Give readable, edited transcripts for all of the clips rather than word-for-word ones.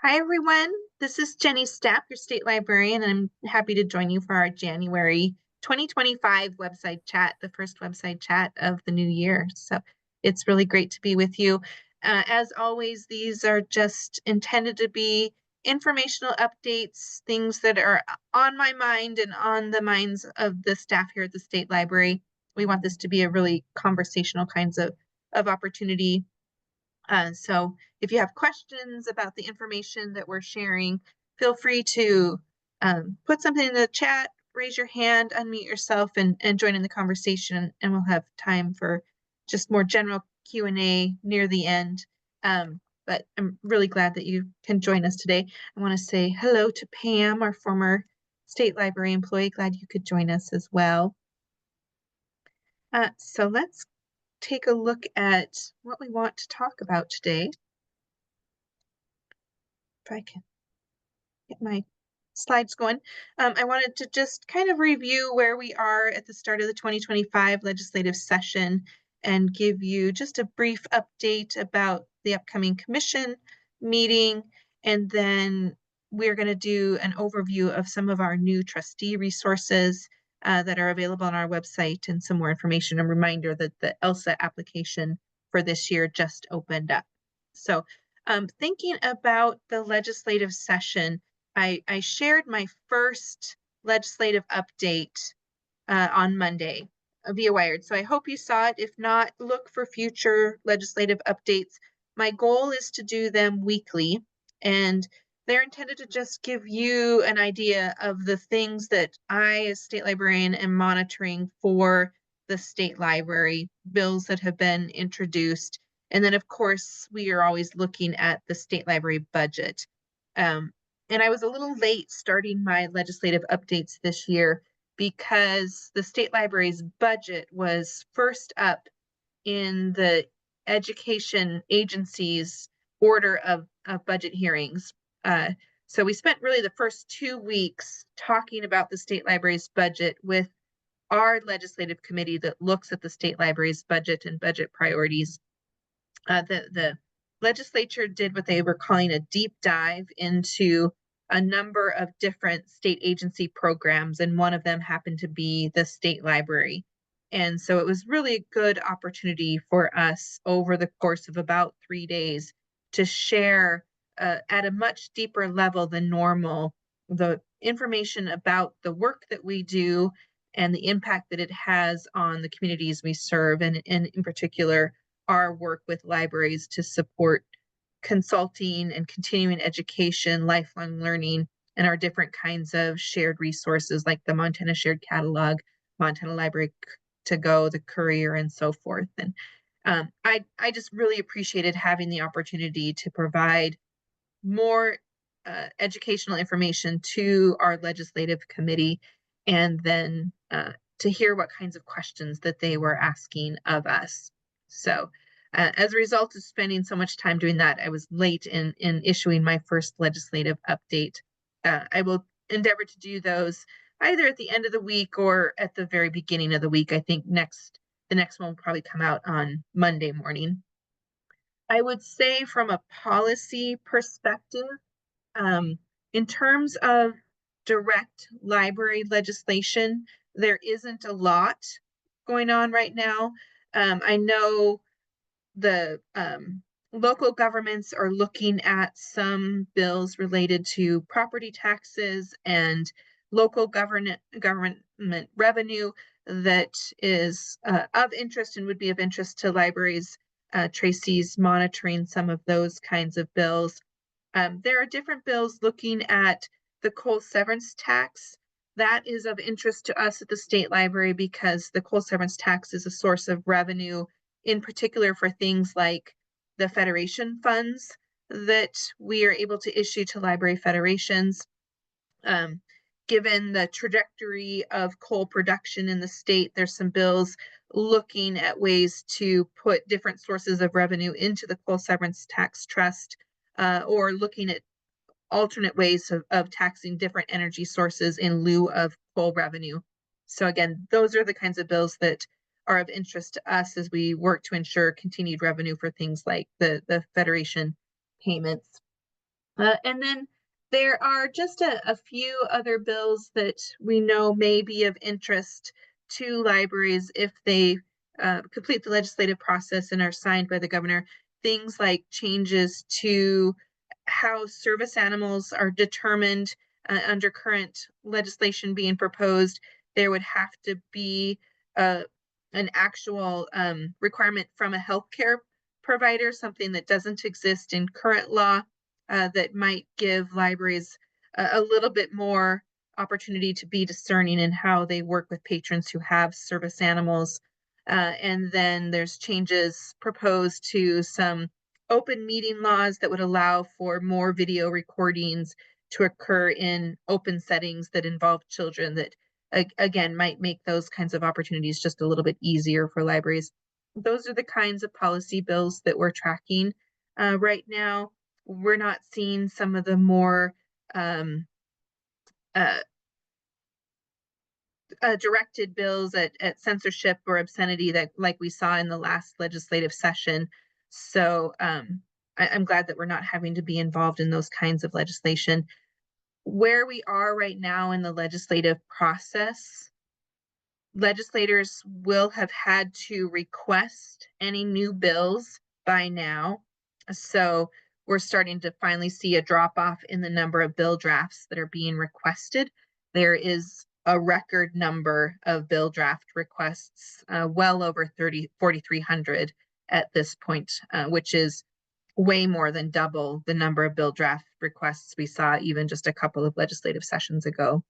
Hi, everyone. This is Jennie Stapp, your state librarian, and I'm happy to join you for our January 2025 website chat, the first website chat of the new year. So it's really great to be with you. As always, these are just intended to be informational updates, things that are on my mind and on the minds of the staff here at the State Library. We want this to be a really conversational kinds of opportunity. So if you have questions about the information that we're sharing, feel free to put something in the chat, raise your hand, unmute yourself, and join in the conversation, and we'll have time for just more general Q&A near the end. But I'm really glad that you can join us today. I want to say hello to Pam, our former State Library employee. Glad you could join us as well. So let's take a look at what we want to talk about today. If I can get my slides going. I wanted to just kind of review where we are at the start of the 2025 legislative session and give you just a brief update about the upcoming commission meeting. And then we're going to do an overview of some of our new trustee resources that are available on our website and some more information. A reminder that the ELSA application for this year just opened up. So thinking about the legislative session, I shared my first legislative update on Monday via Wired. So I hope you saw it. If not, look for future legislative updates. My goal is to do them weekly, and they're intended to just give you an idea of the things that I, as state librarian, am monitoring for the state library, bills that have been introduced. And then, of course, we are always looking at the state library budget. And I was a little late starting my legislative updates this year because the state library's budget was first up in the education agency's order of budget hearings. So we spent really the first 2 weeks talking about the state library's budget with our legislative committee that looks at the state library's budget and budget priorities. The legislature did what they were calling a deep dive into a number of different state agency programs, and one of them happened to be the state library. And so it was really a good opportunity for us over the course of about 3 days to share at a much deeper level than normal the information about the work that we do and the impact that it has on the communities we serve, and in particular, our work with libraries to support consulting and continuing education, lifelong learning, and our different kinds of shared resources like the Montana Shared Catalog, Montana Library to Go, the Courier, and so forth. And I just really appreciated having the opportunity to provide more educational information to our legislative committee, and then to hear what kinds of questions that they were asking of us. So as a result of spending so much time doing that, I was late in issuing my first legislative update. I will endeavor to do those either at the end of the week or at the very beginning of the week. I think the next one will probably come out on Monday morning. I would say from a policy perspective, in terms of direct library legislation, there isn't a lot going on right now. I know the local governments are looking at some bills related to property taxes and local government revenue that is of interest and would be of interest to libraries. Tracy's monitoring some of those kinds of bills. There are different bills looking at the coal severance tax. That is of interest to us at the state library because the coal severance tax is a source of revenue, in particular for things like the federation funds that we are able to issue to library federations. Given the trajectory of coal production in the state, there's some bills looking at ways to put different sources of revenue into the coal severance tax trust, or looking at alternate ways of taxing different energy sources in lieu of coal revenue. So again, those are the kinds of bills that are of interest to us as we work to ensure continued revenue for things like the federation payments. And then there are just a few other bills that we know may be of interest to libraries if they complete the legislative process and are signed by the governor. Things like changes to how service animals are determined under current legislation being proposed. There would have to be an actual requirement from a healthcare provider, something that doesn't exist in current law, that might give libraries a little bit more opportunity to be discerning in how they work with patrons who have service animals. And then there's changes proposed to some open meeting laws that would allow for more video recordings to occur in open settings that involve children, that again might make those kinds of opportunities just a little bit easier for libraries. Those are the kinds of policy bills that we're tracking right now. We're not seeing some of the more uh, directed bills at censorship or obscenity that like we saw in the last legislative session. So I'm glad that we're not having to be involved in those kinds of legislation. Where we are right now in the legislative process, legislators will have had to request any new bills by now. So we're starting to finally see a drop off in the number of bill drafts that are being requested. There is a record number of bill draft requests, well over 4,300 at this point, which is way more than double the number of bill draft requests we saw even just a couple of legislative sessions ago.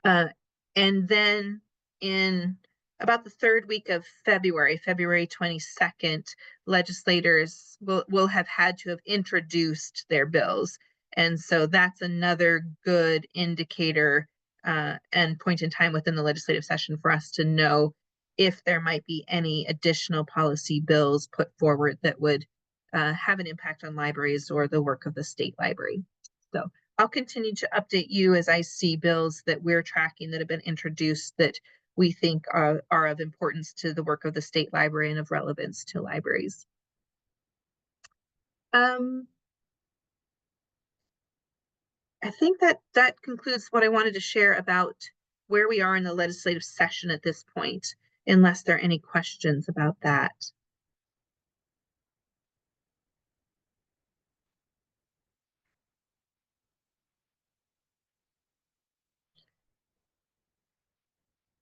And then in about the third week of February 22nd, legislators will have had to have introduced their bills. And so that's another good indicator and point in time within the legislative session for us to know if there might be any additional policy bills put forward that would have an impact on libraries or the work of the state library. So I'll continue to update you as I see bills that we're tracking that have been introduced that we think are of importance to the work of the state library and of relevance to libraries. I think that concludes what I wanted to share about where we are in the legislative session at this point, unless there are any questions about that.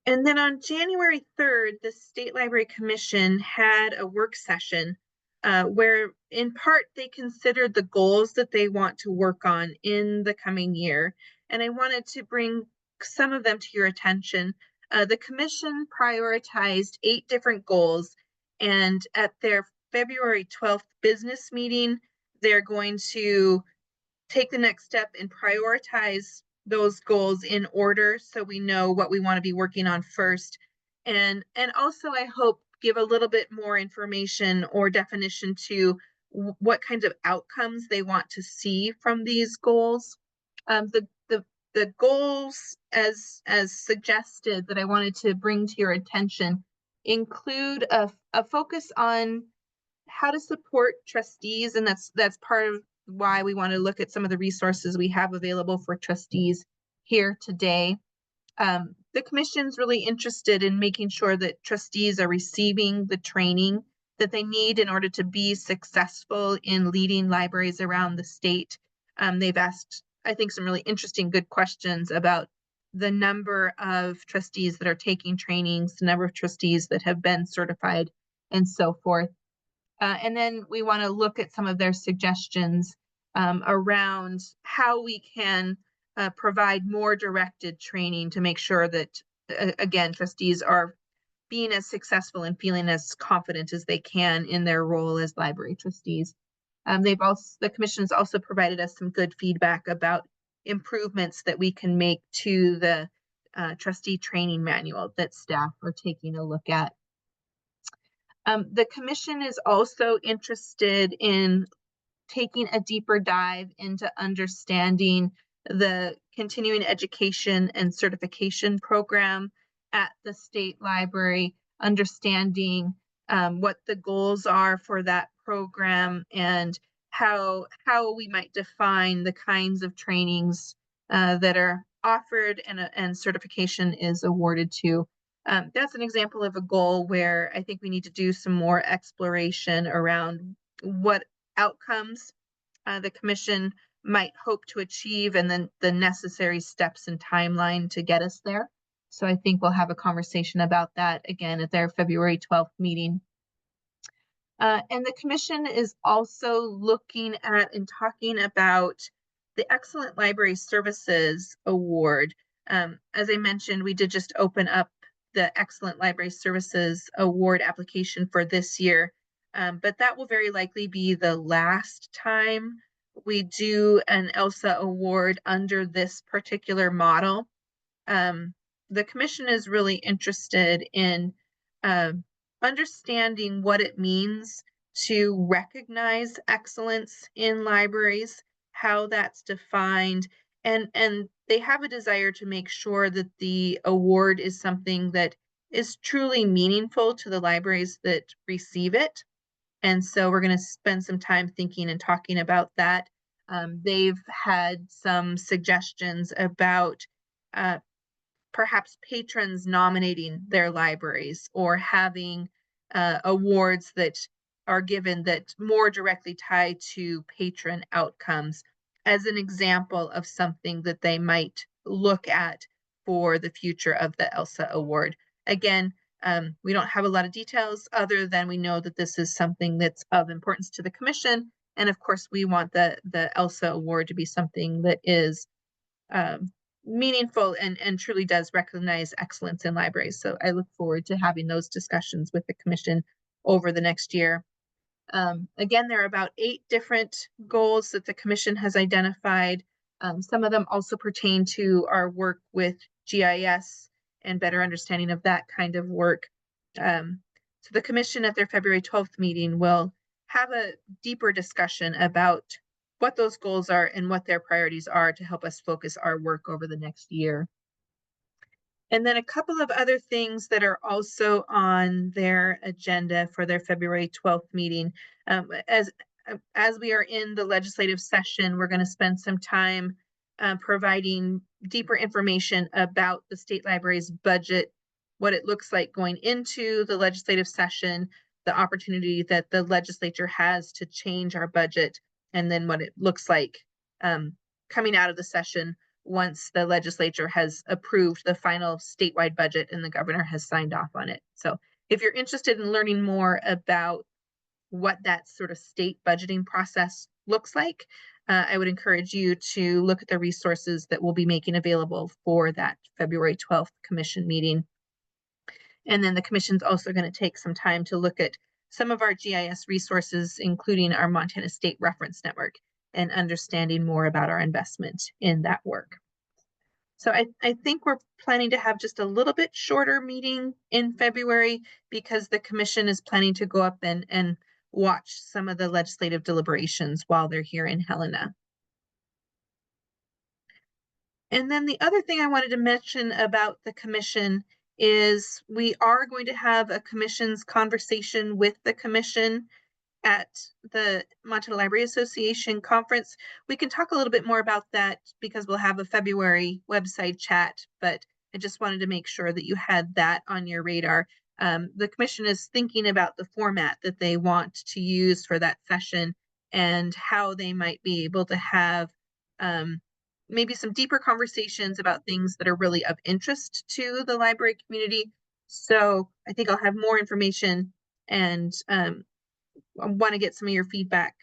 And then on January 3rd, the State Library Commission had a work session where in part they considered the goals that they want to work on in the coming year. And I wanted to bring some of them to your attention. The commission prioritized 8 different goals, and at their February 12th business meeting, they're going to take the next step and prioritize those goals in order so we know what we want to be working on first. And also I hope give a little bit more information or definition to what kinds of outcomes they want to see from these goals. The goals as suggested that I wanted to bring to your attention include a focus on how to support trustees, and that's part of why we want to look at some of the resources we have available for trustees here today. The commission's really interested in making sure that trustees are receiving the training that they need in order to be successful in leading libraries around the state. They've asked, I think, some really interesting, good questions about the number of trustees that are taking trainings, the number of trustees that have been certified, and so forth. And then we want to look at some of their suggestions around how we can provide more directed training to make sure that, again, trustees are being as successful and feeling as confident as they can in their role as library trustees. The commission has also provided us some good feedback about improvements that we can make to the trustee training manual that staff are taking a look at. The commission is also interested in taking a deeper dive into understanding the continuing education and certification program at the state library, understanding what the goals are for that program and how we might define the kinds of trainings that are offered and certification is awarded to. That's an example of a goal where I think we need to do some more exploration around what outcomes the commission might hope to achieve, and then the necessary steps and timeline to get us there. So I think we'll have a conversation about that again at their February 12th meeting. And the commission is also looking at and talking about the Excellent Library Services Award. As I mentioned, we did just open up the Excellent Library Services Award application for this year, but that will very likely be the last time we do an ELSA award under this particular model. The commission is really interested in understanding what it means to recognize excellence in libraries, how that's defined, and they have a desire to make sure that the award is something that is truly meaningful to the libraries that receive it. And so we're going to spend some time thinking and talking about that. They've had some suggestions about perhaps patrons nominating their libraries or having awards that are given that more directly tie to patron outcomes as an example of something that they might look at for the future of the ELSA award. Again, we don't have a lot of details other than we know that this is something that's of importance to the commission. And of course, we want the ELSA award to be something that is meaningful and truly does recognize excellence in libraries. So I look forward to having those discussions with the commission over the next year. Again, there are about 8 different goals that the commission has identified. Some of them also pertain to our work with GIS and better understanding of that kind of work. So the commission at their February 12th meeting will have a deeper discussion about what those goals are and what their priorities are to help us focus our work over the next year. And then a couple of other things that are also on their agenda for their February 12th meeting. As we are in the legislative session, we're going to spend some time providing deeper information about the state library's budget, what it looks like going into the legislative session, the opportunity that the legislature has to change our budget, and then what it looks like coming out of the session once the legislature has approved the final statewide budget and the governor has signed off on it. So if you're interested in learning more about what that sort of state budgeting process looks like, I would encourage you to look at the resources that we'll be making available for that February 12th commission meeting. And then the commission's also going to take some time to look at some of our GIS resources, including our Montana State Reference Network, and understanding more about our investment in that work. So I think we're planning to have just a little bit shorter meeting in February because the commission is planning to go up and watch some of the legislative deliberations while they're here in Helena. And then the other thing I wanted to mention about the commission is we are going to have a commission's conversation with the commission at the Montana Library Association conference. We can talk a little bit more about that because we'll have a February website chat, but I just wanted to make sure that you had that on your radar. The commission is thinking about the format that they want to use for that session and how they might be able to have maybe some deeper conversations about things that are really of interest to the library community. So I think I'll have more information, and I want to get some of your feedback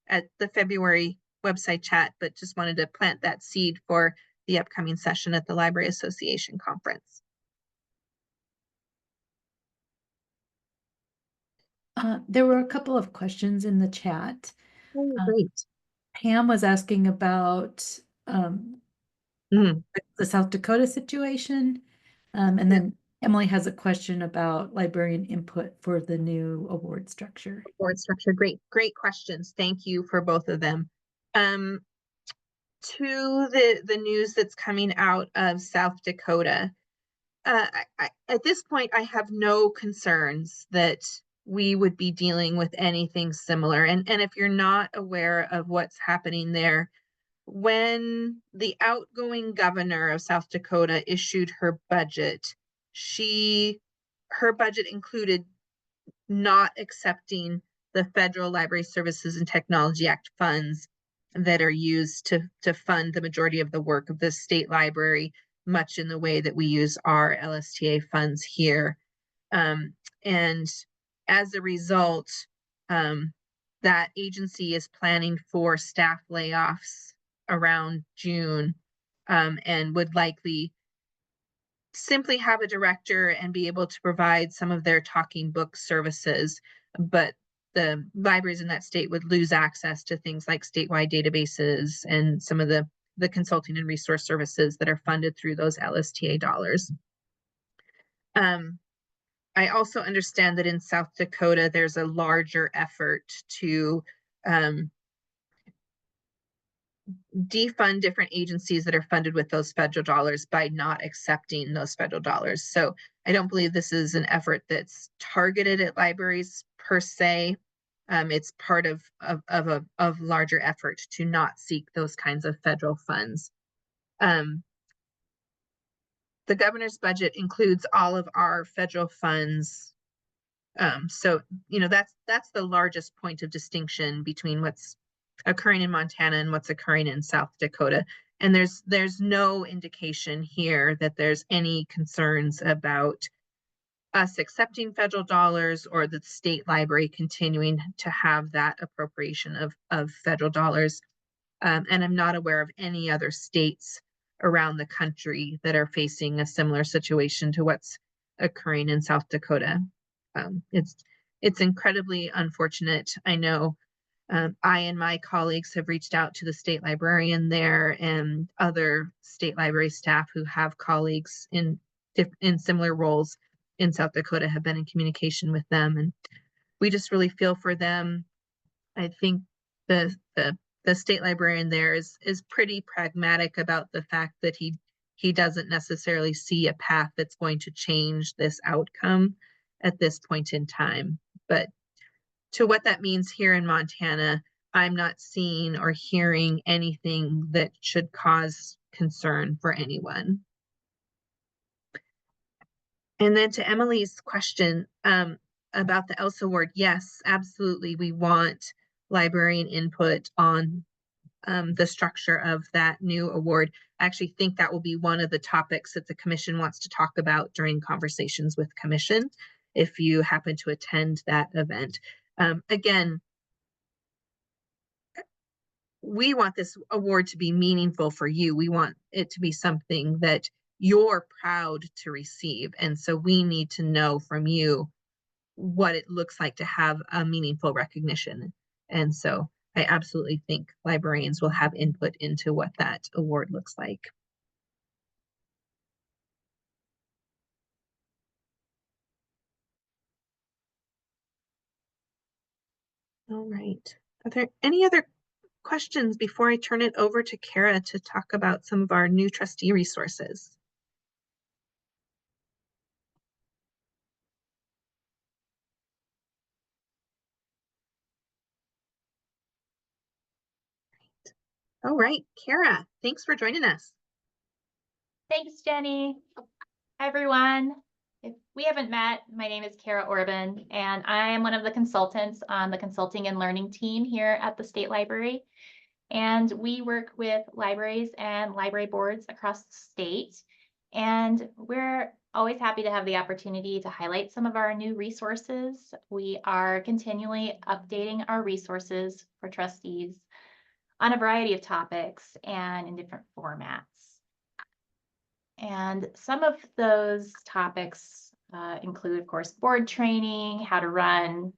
at the February website chat, but just wanted to plant that seed for the upcoming session at the Library Association conference. There were a couple of questions in the chat. Oh, great. Pam was asking about the South Dakota situation. And then Emily has a question about librarian input for the new award structure. Award structure, great questions. Thank you for both of them. To the news that's coming out of South Dakota, at this point, I have no concerns that we would be dealing with anything similar. And if you're not aware of what's happening there, when the outgoing governor of South Dakota issued her budget, her budget included not accepting the Federal Library Services and Technology Act funds that are used to fund the majority of the work of the state library, much in the way that we use our LSTA funds here. And as a result, that agency is planning for staff layoffs around June, and would likely simply have a director and be able to provide some of their talking book services. But the libraries in that state would lose access to things like statewide databases and some of the consulting and resource services that are funded through those LSTA dollars. I also understand that in South Dakota, there's a larger effort to defund different agencies that are funded with those federal dollars by not accepting those federal dollars. So I don't believe this is an effort that's targeted at libraries per se. It's part of a larger effort to not seek those kinds of federal funds. The governor's budget includes all of our federal funds. So, that's the largest point of distinction between what's occurring in Montana and what's occurring in South Dakota. And there's no indication here that there's any concerns about us accepting federal dollars or the state library continuing to have that appropriation of federal dollars. And I'm not aware of any other states around the country that are facing a similar situation to what's occurring in South Dakota. It's incredibly unfortunate. I know I and my colleagues have reached out to the state librarian there and other state library staff who have colleagues in similar roles in South Dakota, have been in communication with them, and we just really feel for them. I think the state librarian there is pretty pragmatic about the fact that he doesn't necessarily see a path that's going to change this outcome at this point in time. But to what that means here in Montana, I'm not seeing or hearing anything that should cause concern for anyone. And then to Emily's question about the ELSA award, yes, absolutely. We want librarian input on the structure of that new award. I actually think that will be one of the topics that the commission wants to talk about during conversations with commission, if you happen to attend that event. Again, we want this award to be meaningful for you. We want it to be something that you're proud to receive. And so we need to know from you what it looks like to have a meaningful recognition. And so I absolutely think librarians will have input into what that award looks like. All right. Are there any other questions before I turn it over to Kara to talk about some of our new trustee resources? All right, Kara, thanks for joining us. Thanks, Jenny. Hi, everyone. If we haven't met, my name is Kara Orban, and I am one of the consultants on the consulting and learning team here at the State Library. And we work with libraries and library boards across the state. And we're always happy to have the opportunity to highlight some of our new resources. We are continually updating our resources for trustees on a variety of topics and in different formats. And some of those topics include, of course, board training, how to run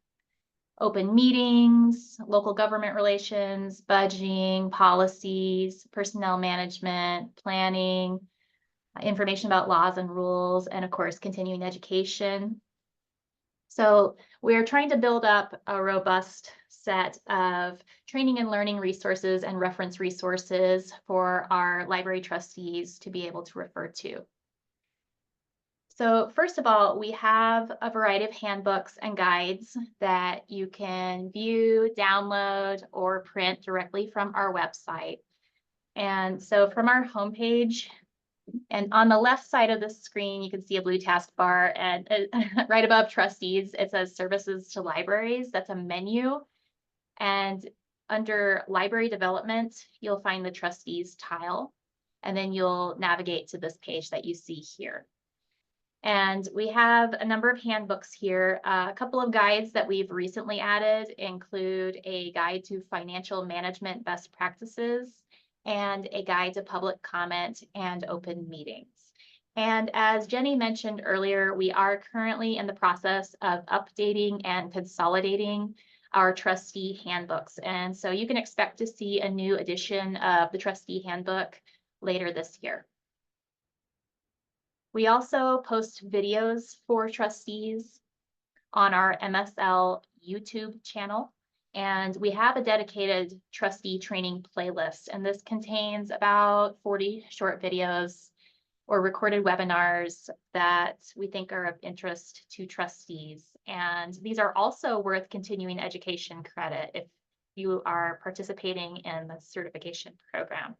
open meetings, local government relations, budgeting, policies, personnel management, planning, information about laws and rules, and of course, continuing education. So we're trying to build up a robust set of training and learning resources and reference resources for our library trustees to be able to refer to. So first of all, we have a variety of handbooks and guides that you can view, download, or print directly from our website. And so from our homepage, and on the left side of the screen, you can see a blue taskbar, and right above trustees, it says services to libraries. That's a menu. And under library development, you'll find the trustees tile, and then you'll navigate to this page that you see here. And we have a number of handbooks here. A couple of guides that we've recently added include a guide to financial management best practices and a guide to public comment and open meetings. And as Jenny mentioned earlier, we are currently in the process of updating and consolidating our trustee handbooks. And so you can expect to see a new edition of the trustee handbook later this year. We also post videos for trustees on our MSL YouTube channel, and we have a dedicated trustee training playlist, and this contains about 40 short videos or recorded webinars that we think are of interest to trustees. And these are also worth continuing education credit if you are participating in the certification program.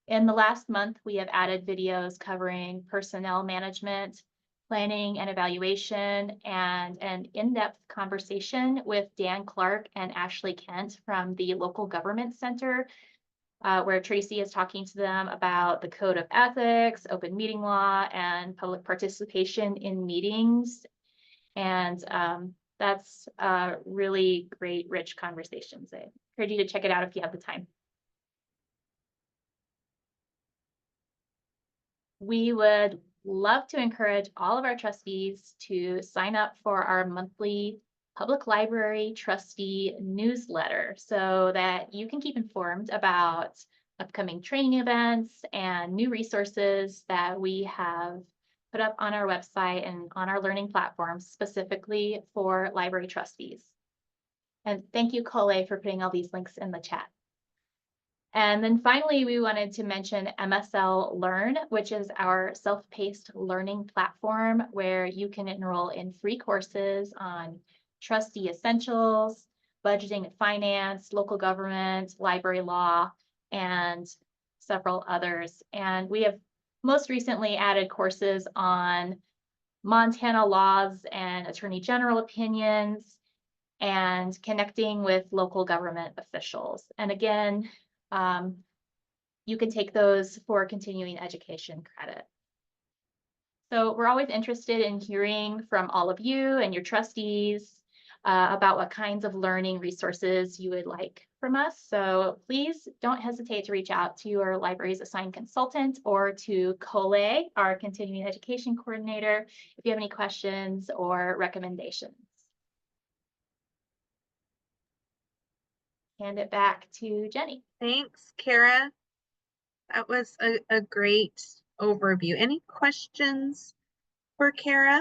In the last month, we have added videos covering personnel management, planning and evaluation, and an in-depth conversation with Dan Clark and Ashley Kent from the Local Government Center, where Tracy is talking to them about the Code of Ethics, open meeting law, and public participation in meetings. And that's really great, rich conversations. I encourage you to check it out if you have the time. We would love to encourage all of our trustees to sign up for our monthly public library trustee newsletter so that you can keep informed about upcoming training events and new resources that we have put up on our website and on our learning platforms specifically for library trustees. And thank you, Colette, for putting all these links in the chat. And then finally, we wanted to mention MSL Learn, which is our self-paced learning platform where you can enroll in free courses on trustee essentials, budgeting and finance, local government, library law, and several others. And we have most recently added courses on Montana laws and attorney general opinions and connecting with local government officials. And again, you can take those for continuing education credit. So we're always interested in hearing from all of you and your trustees about what kinds of learning resources you would like from us. So please don't hesitate to reach out to your library's assigned consultant or to Colette, our continuing education coordinator, if you have any questions or recommendations. Hand it back to Jenny. Thanks, Kara. That was a great overview. Any questions for Kara?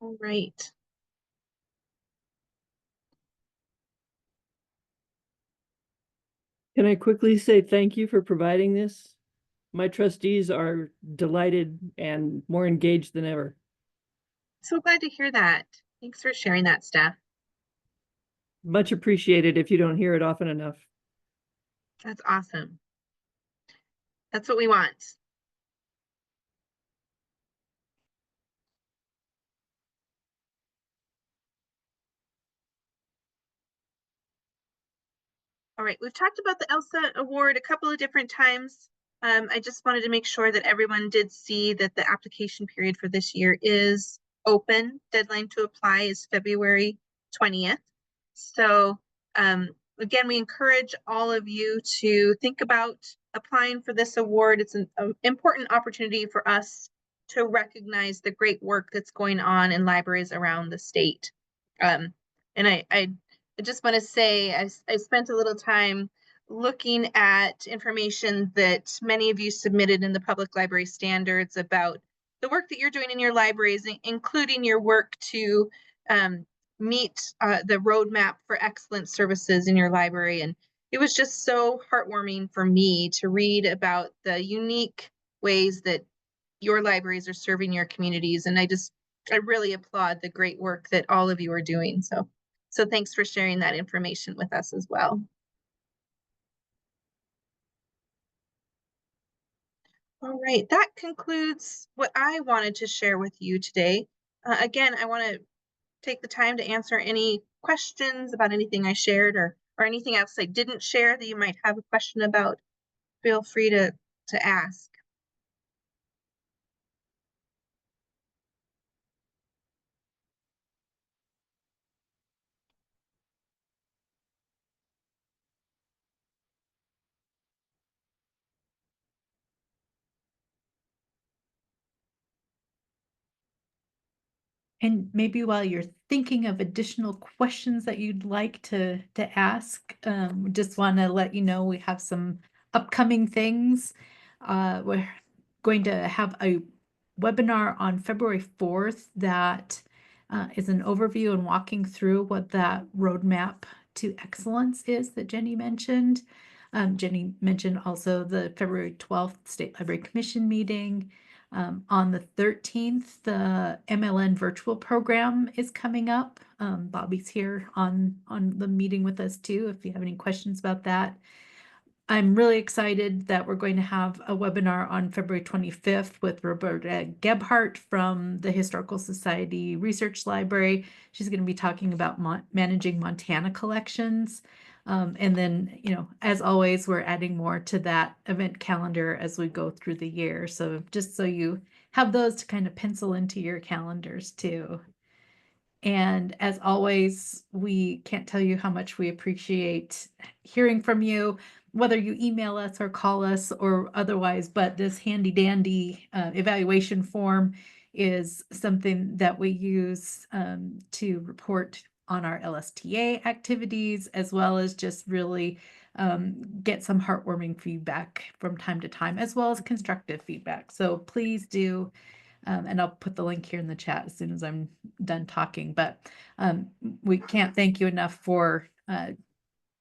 All right. Can I quickly say thank you for providing this? My trustees are delighted and more engaged than ever. So glad to hear that. Thanks for sharing that, Steph. Much appreciated if you don't hear it often enough. That's awesome. That's what we want. All right, we've talked about the ELSA award a couple of different times. I just wanted to make sure that everyone did see that the application period for this year is open. Deadline to apply is February 20th. So again, we encourage all of you to think about applying for this award. It's an important opportunity for us to recognize the great work that's going on in libraries around the state. And I just want to say I spent a little time looking at information that many of you submitted in the public library standards about the work that you're doing in your libraries, including your work to meet the roadmap for excellent services in your library. And it was just so heartwarming for me to read about the unique ways that your libraries are serving your communities. And I really applaud the great work that all of you are doing. So thanks for sharing that information with us as well. All right, that concludes what I wanted to share with you today. Again, I want to take the time to answer any questions about anything I shared or anything else I didn't share that you might have a question about. Feel free to ask. And maybe while you're thinking of additional questions that you'd like to ask, just want to let you know we have some upcoming things. We're going to have a webinar on February 4th that is an overview and walking through what that roadmap to excellence is that Jennie mentioned. Jennie mentioned also the February 12th State Library Commission meeting. On the 13th, the MLN virtual program is coming up. Bobby's here on the meeting with us too, if you have any questions about that. I'm really excited that we're going to have a webinar on February 25th with Roberta Gebhardt from the Historical Society Research Library. She's going to be talking about managing Montana collections. And then, as always, we're adding more to that event calendar as we go through the year. So just so you have those to kind of pencil into your calendars too. And as always, we can't tell you how much we appreciate hearing from you, whether you email us or call us or otherwise, but this handy dandy evaluation form is something that we use to report on our LSTA activities, as well as just really get some heartwarming feedback from time to time, as well as constructive feedback. So please do. And I'll put the link here in the chat as soon as I'm done talking, but we can't thank you enough for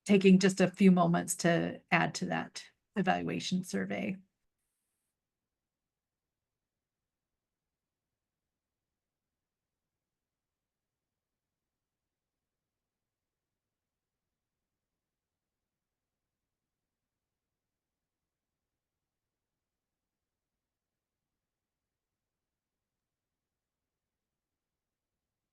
taking just a few moments to add to that evaluation survey.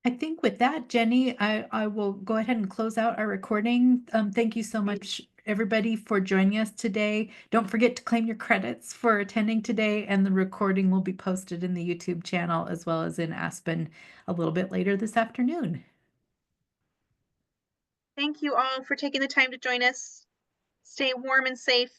I think with that, Jennie, I will go ahead and close out our recording. Thank you so much, everybody, for joining us today. Don't forget to claim your credits for attending today, and the recording will be posted in the YouTube channel as well as in ASPeN a little bit later this afternoon. Thank you all for taking the time to join us. Stay warm and safe.